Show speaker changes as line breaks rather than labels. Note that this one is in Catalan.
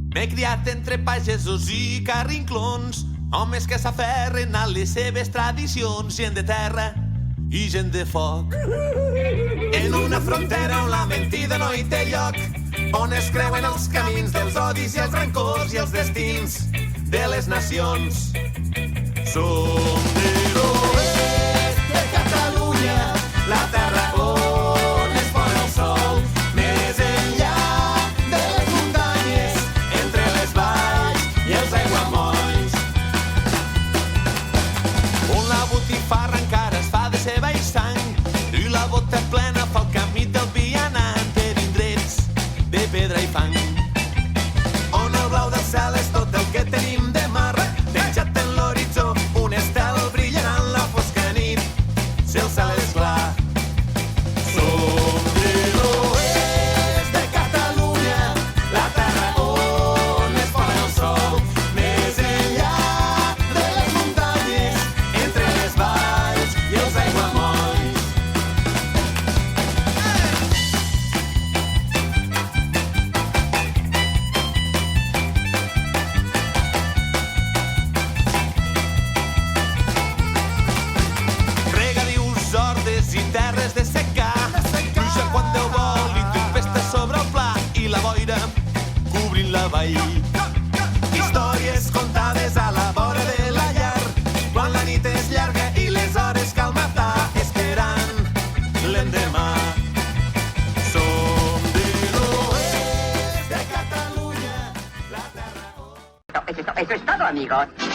M'he criat entre pagesos i carrinclons, homes que s'aferren a les seves tradicions, gent de terra i gent de foc. En una frontera on la mentida no hi té lloc, on es creuen els camins dels odis i els rancors i els destins de les nacions. Som de l'oest de Catalunya, la terra on es pon el sol, més enllà de les muntanyes, entre les valls i els aiguamolls, on la botifarra encara es fa de ceba i sang i la bota plena fa el camí del vianant per indrets de pedra i fang, on el blau del cel és tot el que tenim de mar, penjat en l'horitzó un estel brillant en la fosca nit, si el cel és clar. Som de l'oest de Catalunya, la terra on es pon el sol, més enllà de les muntanyes, entre les valls i els aiguamolls. Regadius, hordes i terres de secà, pluja quan Déu vol i tempesta sobre el pla i la boira cobrint la vall. Històries contades a la vora de la llar, quan la nit és llarga i les hores cal matar, esperant l'endemà. Som de l'oest de Catalunya, la terra on...
Eso es todo, amigos.